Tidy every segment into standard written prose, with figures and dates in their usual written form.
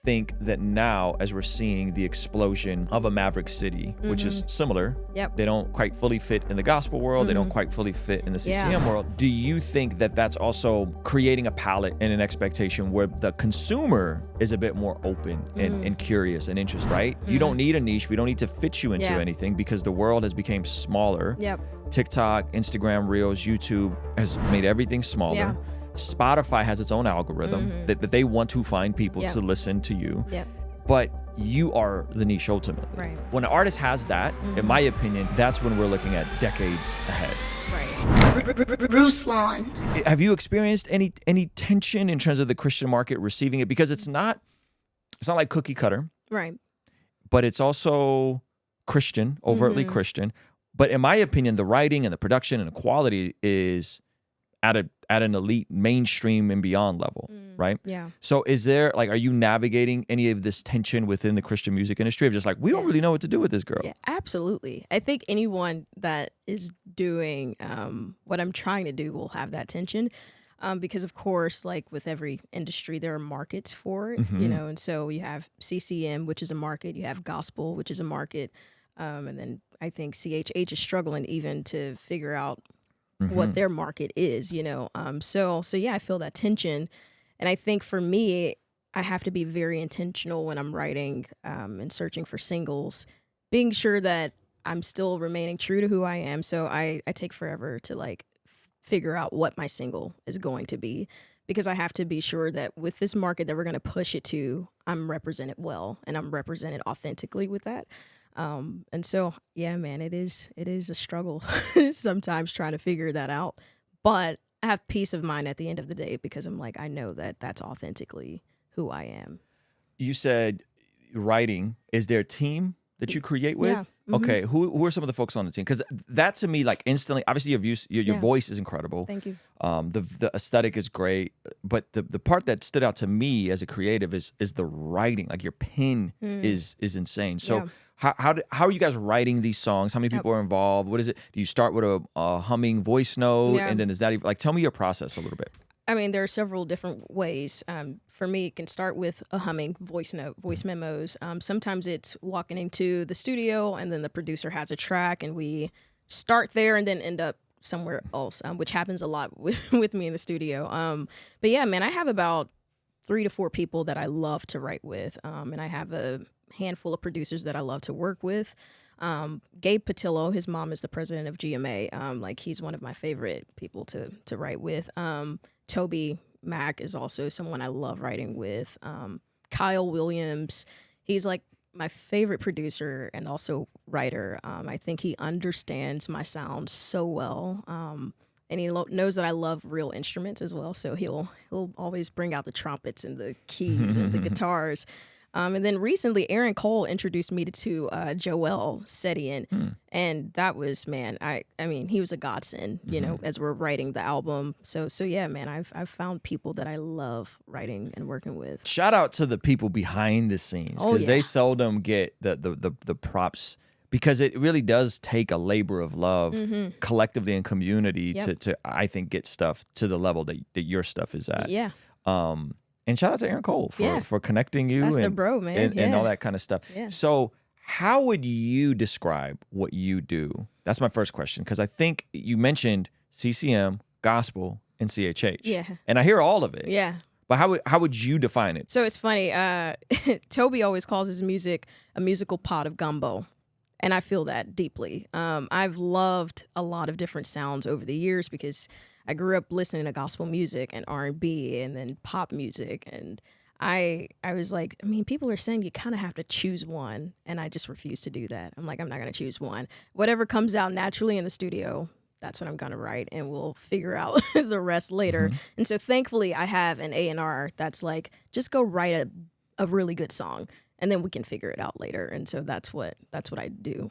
think that now, as we're seeing the explosion of a Maverick City, which is similar, they don't quite fully fit in the gospel world, they don't quite fully fit in the CCM world. Do you think that that's also creating a palette and an expectation where the consumer is a bit more open and curious and interested, right? You don't need a niche. We don't need to fit you into anything because the world has become smaller. TikTok, Instagram Reels, YouTube has made everything smaller. Spotify has its own algorithm that they want to find people to listen to you. But you are the niche ultimately. When an artist has that, in my opinion, that's when we're looking at decades ahead. Bruce Lawn. Have you experienced any tension in terms of the Christian market receiving it? Because it's not like cookie cutter. But it's also Christian, overtly Christian. But in my opinion, the writing and the production and the quality is at an elite mainstream and beyond level, right? So is there, like, are you navigating any of this tension within the Christian music industry of just like, we don't really know what to do with this girl? Absolutely. I think anyone that is doing what I'm trying to do will have that tension because, of course, like with every industry, there are markets for it, you know, and so you have CCM, which is a market, you have gospel, which is a market, and then I think CHH is struggling even to figure out what their market is, you know. So yeah, I feel that tension. And I think for me, I have to be very intentional when I'm writing and searching for singles, being sure that I'm still remaining true to who I am. So I take forever to like figure out what my single is going to be, because I have to be sure that with this market that we're going to push it to, I'm represented well and I'm represented authentically with that. And so, yeah, man, it is a struggle sometimes trying to figure that out, but I have peace of mind at the end of the day because I'm like, I know that that's authentically who I am. You said writing. Is there a team that you create with? Okay. Who are some of the folks on the team? Because that to me, like instantly, obviously your voice is incredible. Thank you. The aesthetic is great, but the part that stood out to me as a creative is the writing. Like your pen is insane. So how are you guys writing these songs? How many people are involved? What is it? Do you start with a humming voice note, and then is that even, like, tell me your process a little bit? I mean, there are several different ways. For me, it can start with a humming voice note, voice memos. Sometimes it's walking into the studio and then the producer has a track and we start there and then end up somewhere else, which happens a lot with me in the studio. But yeah, man, I have about 3 to 4 people that I love to write with. And I have a handful of producers that I love to work with. Gabe Patillo, his mom is the president of GMA. Like he's one of my favorite people to write with. Toby Mack is also someone I love writing with. Kyle Williams, he's like my favorite producer and also writer. I think he understands my sound so well. And he knows that I love real instruments as well. So he'll always bring out the trumpets and the keys and the guitars. And then recently, Aaron Cole introduced me to Joel Sedian, and that was, man, I mean, he was a godsend, you know, as we're writing the album. So yeah, man, I've found people that I love writing and working with. Shout out to the people behind the scenes, because they seldom get the props, because it really does take a labor of love collectively in community to I think get stuff to the level that your stuff is at. And shout out to Aaron Cole for connecting you. That's and, the bro, man. And all that kind of stuff. So how would you describe what you do? That's my first question, because I think you mentioned CCM, gospel, and CHH. And I hear all of it. But how would you define it? So it's funny. Toby always calls his music a musical pot of gumbo. And I feel that deeply. I've loved a lot of different sounds over the years because I grew up listening to gospel music and R&B and then pop music. And I was like, I mean, people are saying you kind of have to choose one. And I just refuse to do that. I'm like, I'm not going to choose one. Whatever comes out naturally in the studio, that's what I'm going to write. And we'll figure out the rest later. And so thankfully, I have an A&R that's like, just go write a really good song. And then we can figure it out later. And so that's what I do.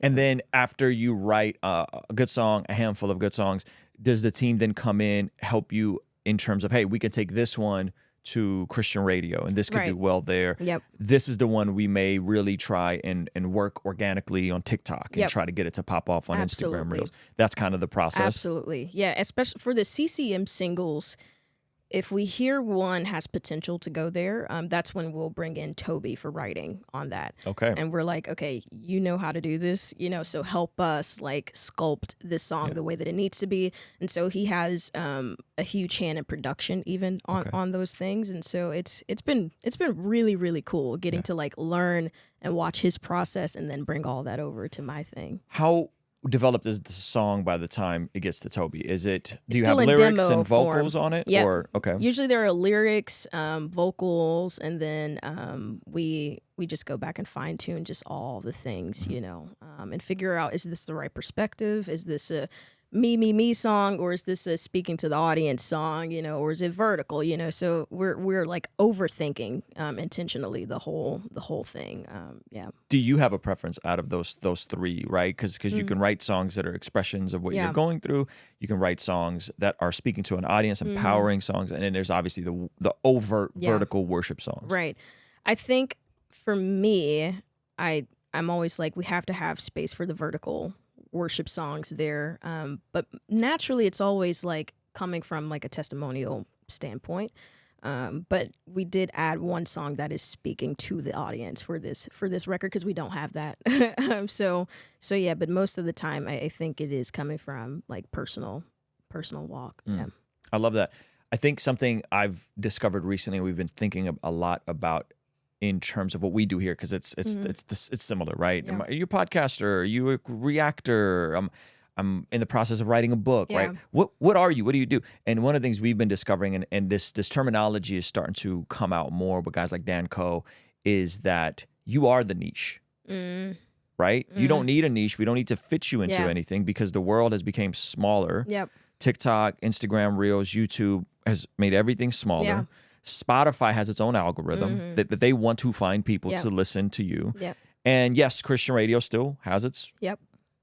And then after you write a good song, a handful of good songs, does the team then come in, help you in terms of, hey, we can take this one to Christian radio and this could do well there. This is the one we may really try and work organically on TikTok and try to get it to pop off on Instagram Reels. That's kind of the process. Absolutely. Yeah, especially for the CCM singles, if we hear one has potential to go there, that's when we'll bring in Toby for writing on that. Okay. And we're like, okay, you know how to do this, so help us like sculpt this song the way that it needs to be. And so he has a huge hand in production even on those things. And so it's been really, really cool getting to like learn and watch his process and then bring all that over to my thing. How developed is the song by the time it gets to Toby? Do you have in lyrics demo and vocals form. on it? Yep. Or okay. Usually there are lyrics, vocals, and then we just go back and fine tune just all the things, and figure out, is this the right perspective? Is this a me song, or is this a speaking to the audience song, or is it vertical, so we're like overthinking intentionally the whole thing. Do you have a preference out of those three, right? Because you can write songs that are expressions of what you're going through. You can write songs that are speaking to an audience, empowering songs, and then there's obviously the overt vertical worship songs. Right. I think for me, I'm always like, we have to have space for the vertical worship songs there, but naturally it's always like coming from like a testimonial standpoint, but we did add one song that is speaking to the audience for this record because we don't have that. so yeah, but most of the time I think it is coming from like personal walk. I love that. I think something I've discovered recently, we've been thinking a lot about in terms of what we do here, because it's similar, right? Yeah. Are you a podcaster? Are you a reactor? I'm in the process of writing a book, right? What are you? What do you do? And one of the things we've been discovering, and this terminology is starting to come out more with guys like Dan Coe, is that you are the niche, right? You don't need a niche. We don't need to fit you into anything because the world has become smaller. Yep. TikTok, Instagram, Reels, YouTube has made everything smaller. Yeah. Spotify has its own algorithm that they want to find people to listen to you. Yep. And yes, Christian radio still has its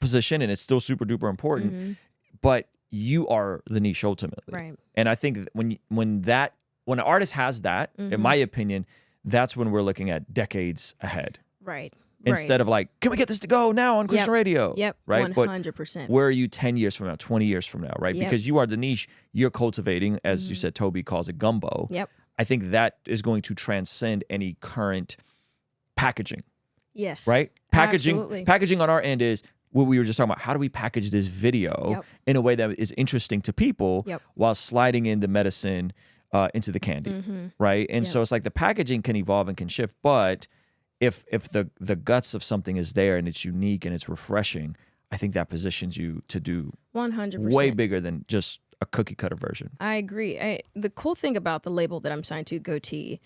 position and it's still super duper important, but you are the niche ultimately. Right. And I think when an artist has that, in my opinion, that's when we're looking at decades ahead. Right. Instead of like, can we get this to go now on Christian radio? Yep. Right. 100%. But where are you 10 years from now, 20 years from now, right? Yep. Because you are the niche you're cultivating, as you said, Toby calls it gumbo. Yep. I think that is going to transcend any current packaging. Yes. Right? Absolutely. Packaging on our end is what we were just talking about. How do we package this video in a way that is interesting to people while sliding in the medicine into the candy, right? And so it's like the packaging can evolve and can shift, but if the guts of something is there and it's unique and it's refreshing, I think that positions you to do 100% way bigger than just a cookie cutter version. I agree. The cool thing about the label that I'm signed to, Goatee,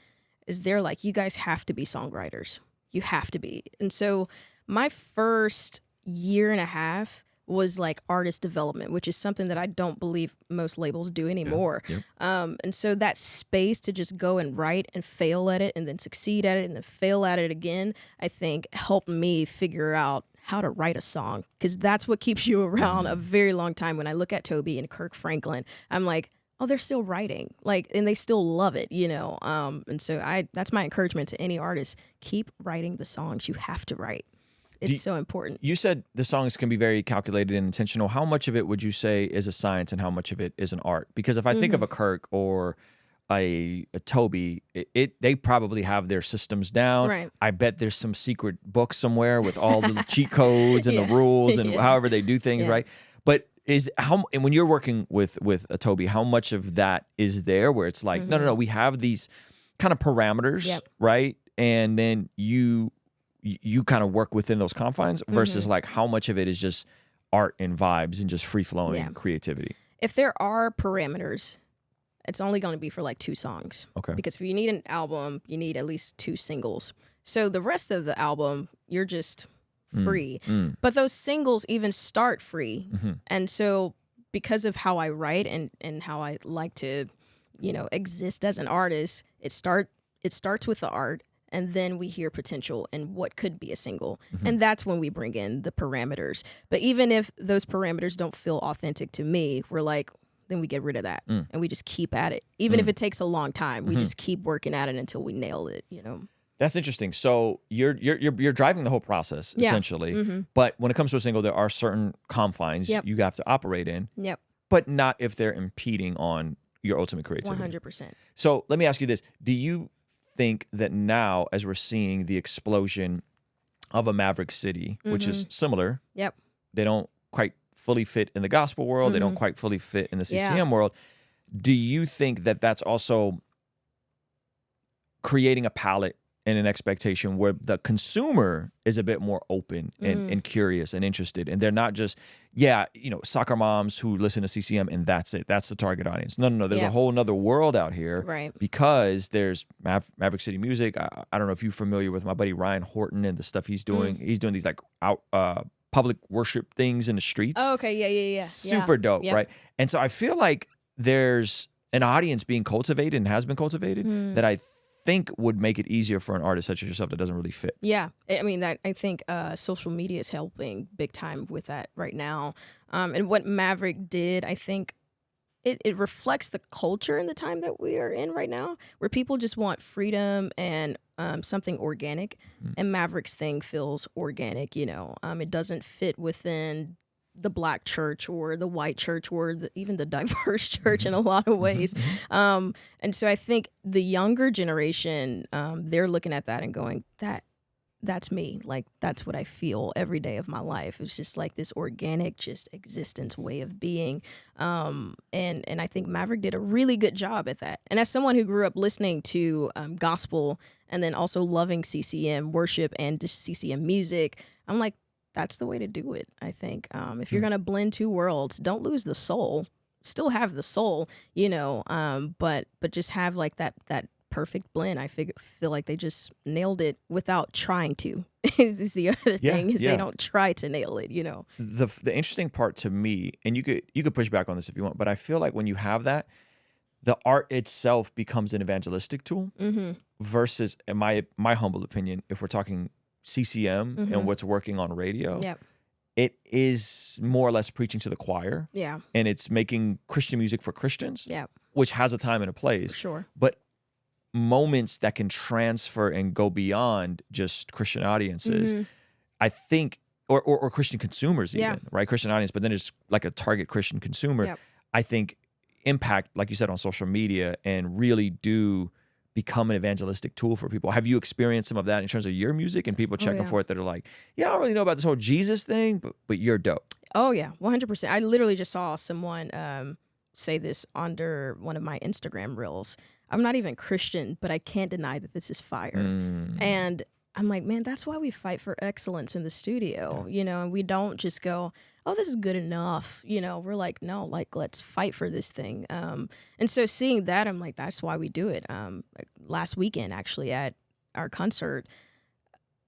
is they're like, you guys have to be songwriters. You have to be. And so my first year and a half was like artist development, which is something that I don't believe most labels do anymore. And so that space to just go and write and fail at it and then succeed at it and then fail at it again, I think helped me figure out how to write a song, because that's what keeps you around a very long time. When I look at Toby and Kirk Franklin, I'm like, oh, they're still writing, like, and they still love it, and so that's my encouragement to any artist: keep writing the songs you have to write. It's so important. You said the songs can be very calculated and intentional. How much of it would you say is a science and how much of it is an art? Because if I think of a Kirk or a Toby, they probably have their systems down. Right. I bet there's some secret book somewhere with all the cheat codes and the rules and however they do things, right? But and when you're working with a Toby, how much of that is there where it's like, no, we have these kind of parameters, right? And then you kind of work within those confines versus like how much of it is just art and vibes and just free flowing creativity. If there are parameters, it's only going to be for like 2 songs. Okay. Because if you need an album, you need at least 2 singles. So the rest of the album, you're just free. But those singles even start free. And so because of how I write and how I like to, exist as an artist, it starts with the art. And then we hear potential and what could be a single. And that's when we bring in the parameters. But even if those parameters don't feel authentic to me, we're like, then we get rid of that. And we just keep at it. Even if it takes a long time, we just keep working at it until we nail it, That's interesting. So you're driving the whole process, essentially. But when it comes to a single, there are certain confines you have to operate in. Yep. But not if they're impeding on your ultimate creativity. 100%. So let me ask you this. Do you think that now, as we're seeing the explosion of a Maverick City, which is similar, they don't quite fully fit in the gospel world, they don't quite fully fit in the CCM world, do you think that that's also creating a palette and an expectation where the consumer is a bit more open and curious and interested, and they're not just, soccer moms who listen to CCM and that's it, that's the target audience. No, there's a whole nother world out here, right? Because there's Maverick City music. I don't know if you're familiar with my buddy Ryan Horton and the stuff he's doing. He's doing these like public worship things in the streets. Oh, okay, yeah. Super dope, right? And so I feel like there's an audience being cultivated and has been cultivated that I think would make it easier for an artist such as yourself that doesn't really fit. Yeah, I mean, that I think social media is helping big time with that right now. And what Maverick did, I think it reflects the culture in the time that we are in right now, where people just want freedom and something organic. And Maverick's thing feels organic, it doesn't fit within the black church or the white church or even the diverse church in a lot of ways. And so I think the younger generation, they're looking at that and going, that's me. Like, that's what I feel every day of my life. It's just like this organic, just existence way of being. And I think Maverick did a really good job at that. And as someone who grew up listening to gospel and then also loving CCM worship and just CCM music, I'm like, that's the way to do it, I think. If you're going to blend two worlds, don't lose the soul. Still have the soul, but just have like that perfect blend. I feel like they just nailed it without trying to. Is the other thing is they don't try to nail it, The interesting part to me, and you could push back on this if you want, but I feel like when you have that, the art itself becomes an evangelistic tool versus, in my humble opinion, if we're talking CCM and what's working on radio, it is more or less preaching to the choir. Yeah. And it's making Christian music for Christians, which has a time and a place. For sure. But moments that can transfer and go beyond just Christian audiences, I think, or Christian consumers even, right? Christian audience, but then it's like a target Christian consumer, I think impact, like you said, on social media and really do become an evangelistic tool for people. Have you experienced some of that in terms of your music and people checking for it that are like, I don't really know about this whole Jesus thing, but you're dope? Oh yeah, 100%. I literally just saw someone say this under one of my Instagram reels. I'm not even Christian, but I can't deny that this is fire. And I'm like, man, that's why we fight for excellence in the studio, and we don't just go, oh, this is good enough. We're like, no, like, let's fight for this thing. And so seeing that, I'm like, that's why we do it. Last weekend, actually, at our concert,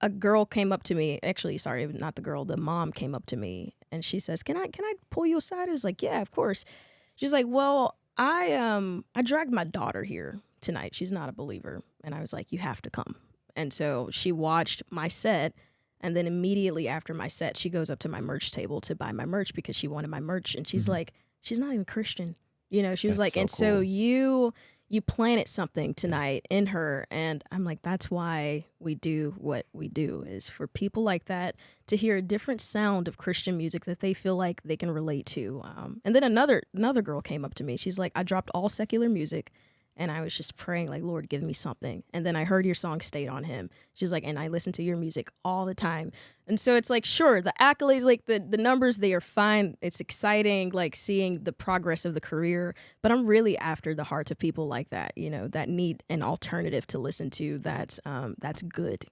a girl came up to me. Actually, sorry, not the girl, the mom came up to me and she says, can I pull you aside? I was like, yeah, of course. She's like, well, I dragged my daughter here tonight. She's not a believer. And I was like, you have to come. And so she watched my set. And then immediately after my set, she goes up to my merch table to buy my merch because she wanted my merch. And she's like, she's not even Christian. She was That's like, so and cool. so you planted something tonight in her. And I'm like, that's why we do what we do, is for people like that to hear a different sound of Christian music that they feel like they can relate to. And then another girl came up to me. She's like, I dropped all secular music. And I was just praying, like, Lord, give me something. And then I heard your song, Stayed on Him. She's like, and I listen to your music all the time. And so it's like, sure, the accolades, like the numbers, they are fine. It's exciting, like seeing the progress of the career. But I'm really after the hearts of people like that, that need an alternative to listen to that's good,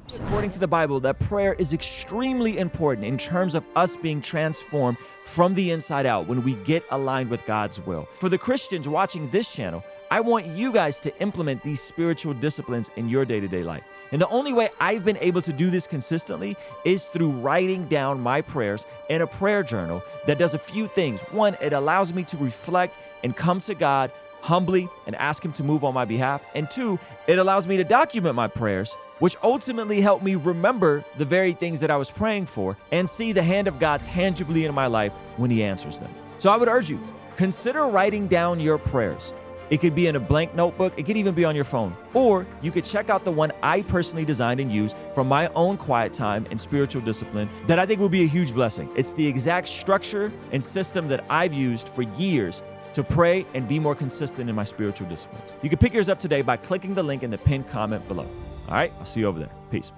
So. According to the Bible, that prayer is extremely important in terms of us being transformed from the inside out when we get aligned with God's will. For the Christians watching this channel, I want you guys to implement these spiritual disciplines in your day-to-day life. And the only way I've been able to do this consistently is through writing down my prayers in a prayer journal that does a few things. One, it allows me to reflect and come to God humbly and ask Him to move on my behalf. And two, it allows me to document my prayers, which ultimately help me remember the very things that I was praying for and see the hand of God tangibly in my life when He answers them. So I would urge you, consider writing down your prayers. It could be in a blank notebook. It could even be on your phone. Or you could check out the one I personally designed and used for my own quiet time and spiritual discipline that I think will be a huge blessing. It's the exact structure and system that I've used for years to to pray and be more consistent in my spiritual disciplines. You can pick yours up today by clicking the link in the pinned comment below. All right, I'll see you over there. Peace.